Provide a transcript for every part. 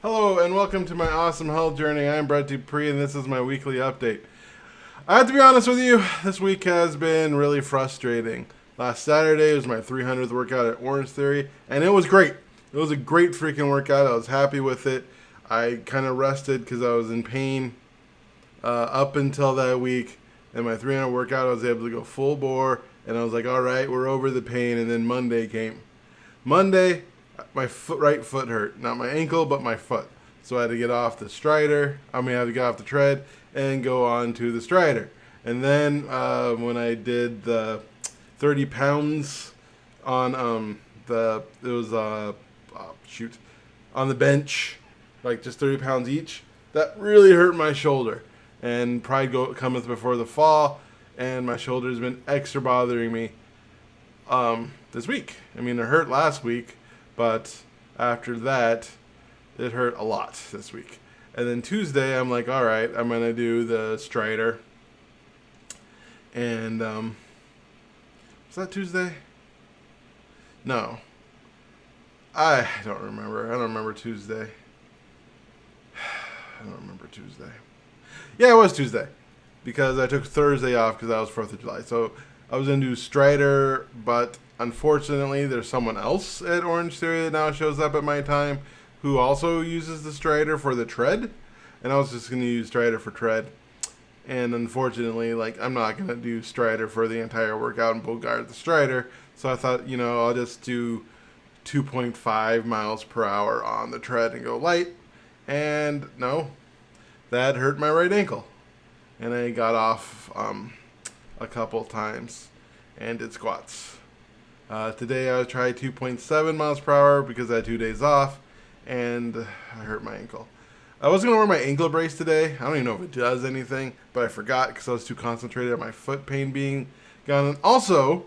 Hello and welcome to my awesome health journey. I'm Brett Dupree and this is my weekly update. I have to be honest with you, this week has been really frustrating. Last Saturday was my 300th workout at Orange Theory and it was great. It was a great freaking workout. I was happy with it. I kind of rested because I was in pain up until that week. And my 300 workout, I was able to go full bore and I was like, all right, we're over the pain. And then Monday came. Monday, my right foot hurt. Not my ankle, but my foot. So I had to get off the strider. I had to get off the tread and go on to the strider. And then when I did the 30 pounds on on the bench, like just 30 pounds each, that really hurt my shoulder. And pride cometh before the fall, and my shoulder's been extra bothering me this week. It hurt last week, but after that, it hurt a lot this week. And then Tuesday, I'm like, all right, I'm going to do the strider. And, was that Tuesday? No. I don't remember. I don't remember Tuesday. I don't remember Tuesday. Yeah, it was Tuesday. Because I took Thursday off because that was 4th of July. So I was going to do strider, but unfortunately, there's someone else at Orange Theory that now shows up at my time who also uses the strider for the tread. And I was just going to use strider for tread. And unfortunately, I'm not going to do strider for the entire workout and bogart the strider. So I thought, I'll just do 2.5 miles per hour on the tread and go light. And no, that hurt my right ankle. And I got off a couple times and did squats. Today I tried 2.7 miles per hour because I had 2 days off and I hurt my ankle. I was going to wear my ankle brace today. I don't even know if it does anything, but I forgot because I was too concentrated on my foot pain being gone. And also,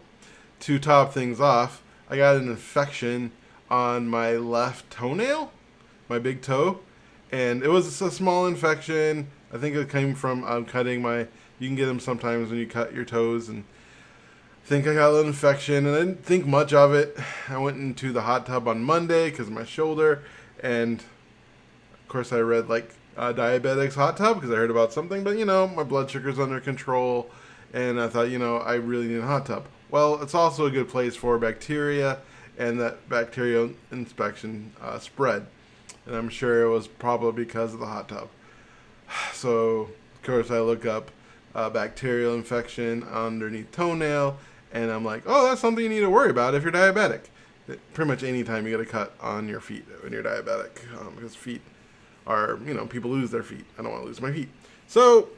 to top things off, I got an infection on my left toenail, my big toe. And it was a small infection. I think it came from cutting you can get them sometimes when you cut your toes. And I think I got a little infection and I didn't think much of it. I went into the hot tub on Monday because of my shoulder. And of course I read diabetics hot tub because I heard about something. But my blood sugar's under control. And I thought, I really need a hot tub. Well, it's also a good place for bacteria. And that bacterial infection spread. And I'm sure it was probably because of the hot tub. So, of course, I look up bacterial infection underneath toenail, and I'm like, oh, that's something you need to worry about if you're diabetic. Pretty much any time you get a cut on your feet when you're diabetic, because feet are, people lose their feet. I don't want to lose my feet. So,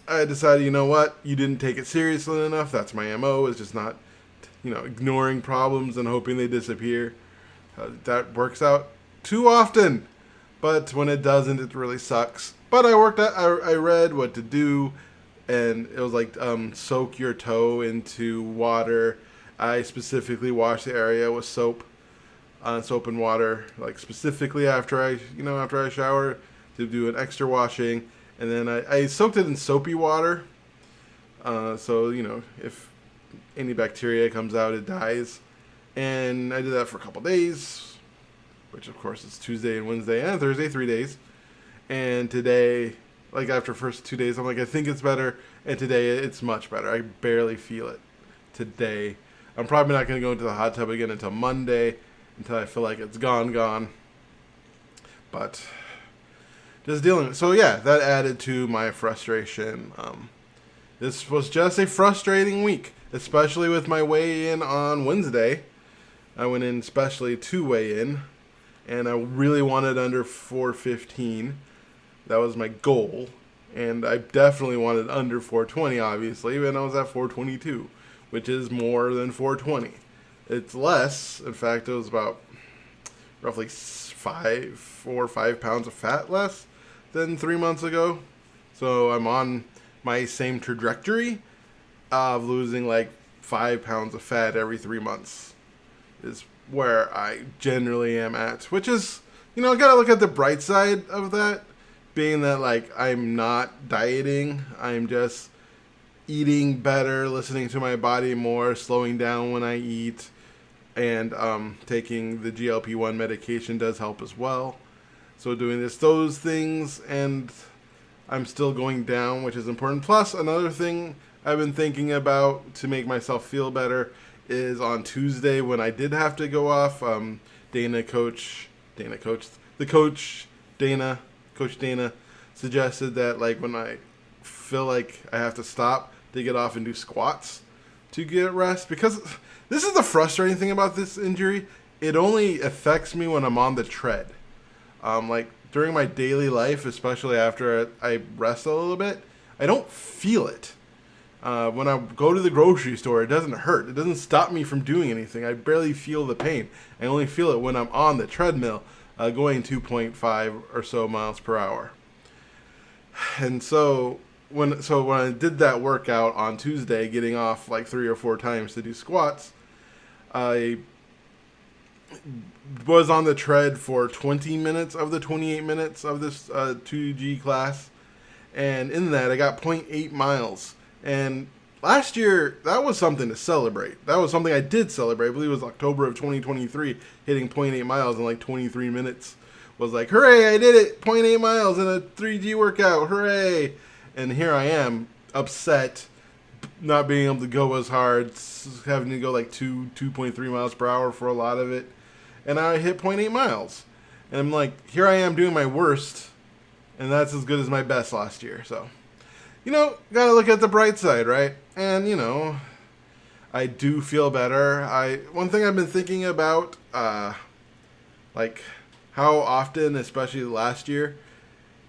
I decided, you know what, you didn't take it seriously enough. That's my MO, is just not, ignoring problems and hoping they disappear. That works out too often. But when it doesn't, it really sucks. But I read what to do, and it was soak your toe into water. I specifically washed the area with soap and water, specifically after I shower to do an extra washing. And then I soaked it in soapy water. So, if any bacteria comes out, it dies. And I did that for a couple days. Which, of course, is Tuesday and Wednesday and Thursday, 3 days. And today, after first 2 days, I'm like, I think it's better. And today, it's much better. I barely feel it today. I'm probably not going to go into the hot tub again until Monday, until I feel like it's gone. But just dealing with it. So, yeah, that added to my frustration. This was just a frustrating week, especially with my weigh-in on Wednesday. I went in especially to weigh in. And I really wanted under 415. That was my goal. And I definitely wanted under 420, obviously. And I was at 422, which is more than 420. It's less. In fact, it was about roughly 4 or 5 pounds of fat less than 3 months ago. So I'm on my same trajectory of losing 5 pounds of fat every 3 months. Is where I generally am at, which is, gotta look at the bright side of that, being that, I'm not dieting, I'm just eating better, listening to my body more, slowing down when I eat, and taking the GLP-1 medication does help as well. So doing those things, and I'm still going down, which is important. Plus, another thing I've been thinking about to make myself feel better is on Tuesday when I did have to go off. Coach Dana suggested that like when I feel like I have to stop, to get off and do squats to get rest. Because this is the frustrating thing about this injury. It only affects me when I'm on the tread. Like during my daily life, especially after I rest a little bit, I don't feel it. When I go to the grocery store, it doesn't hurt. It doesn't stop me from doing anything. I barely feel the pain. I only feel it when I'm on the treadmill, going 2.5 or so miles per hour. And so when I did that workout on Tuesday, getting off like 3 or 4 times to do squats, I was on the tread for 20 minutes of the 28 minutes of this 2G class. And in that, I got 0.8 miles. And last year, that was something to celebrate. That was something I did celebrate. I believe it was October of 2023, hitting 0.8 miles in like 23 minutes. Was like, hooray, I did it! 0.8 miles in a 3G workout, hooray! And here I am, upset, not being able to go as hard, having to go like 2.3 miles per hour for a lot of it. And I hit 0.8 miles. And I'm like, here I am doing my worst, and that's as good as my best last year. So, gotta look at the bright side, right? And, I do feel better. One thing I've been thinking about, like how often, especially last year,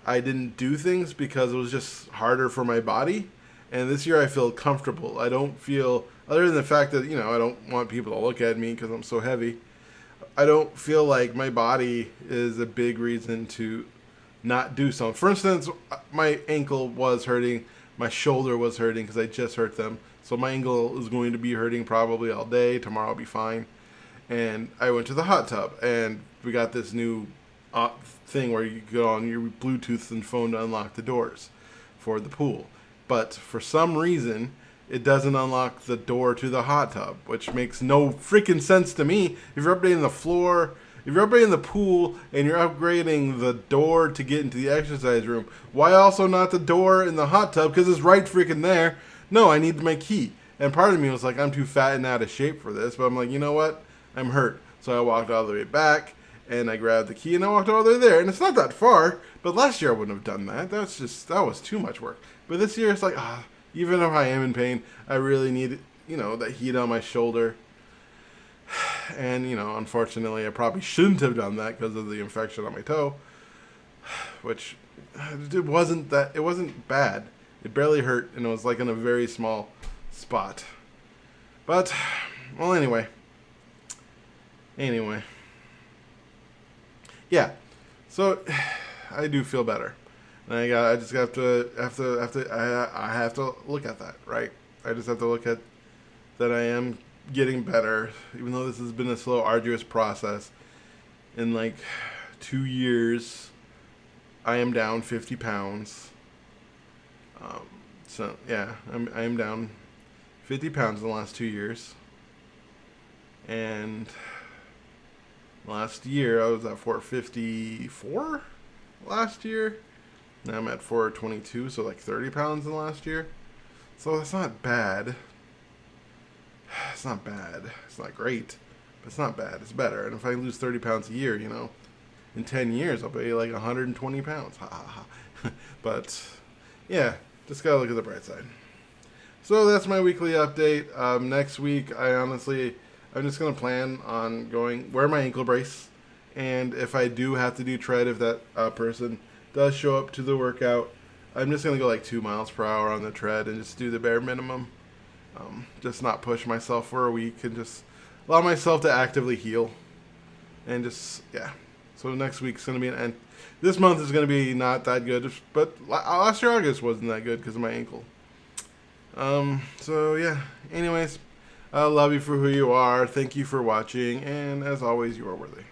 I didn't do things because it was just harder for my body. And this year I feel comfortable. I don't feel, other than the fact that, I don't want people to look at me because I'm so heavy, I don't feel like my body is a big reason to not do something. For instance, my ankle was hurting, my shoulder was hurting because I just hurt them. So my ankle is going to be hurting probably all day. Tomorrow I'll be fine. And I went to the hot tub, and we got this new thing where you go on your Bluetooth and phone to unlock the doors for the pool. But for some reason, it doesn't unlock the door to the hot tub, which makes no freaking sense to me. If you're updating the floor, if you're upgrading the pool and you're upgrading the door to get into the exercise room, why also not the door in the hot tub? Because it's right freaking there. No, I need my key. And part of me was like, I'm too fat and out of shape for this. But I'm like, you know what? I'm hurt. So I walked all the way back and I grabbed the key and I walked all the way there. And it's not that far. But last year I wouldn't have done that. That was too much work. But this year it's like, even if I am in pain, I really need, that heat on my shoulder. And, unfortunately, I probably shouldn't have done that because of the infection on my toe, which it wasn't bad. It barely hurt, and it was like in a very small spot. But, well, anyway. Yeah. So, I do feel better. And I just have to look at that, right? I just have to look at that I am getting better, even though this has been a slow, arduous process. In like 2 years, I am down 50 pounds. So yeah, I am down 50 pounds in the last 2 years. And last year I was at 454 last year. Now I'm at 422, so like 30 pounds in the last year. So that's not bad. It's not bad. It's not great, but it's not bad. It's better. And if I lose 30 pounds a year, in 10 years, I'll be like 120 pounds. Ha ha ha. But, yeah, just gotta look at the bright side. So that's my weekly update. Next week, I'm just gonna plan on wear my ankle brace. And if I do have to do tread, if that person does show up to the workout, I'm just gonna go like 2 miles per hour on the tread and just do the bare minimum. Just not push myself for a week and just allow myself to actively heal. And yeah. So next week's going to be this month is going to be not that good. But last year, August wasn't that good because of my ankle. So yeah. Anyways, I love you for who you are. Thank you for watching. And as always, you are worthy.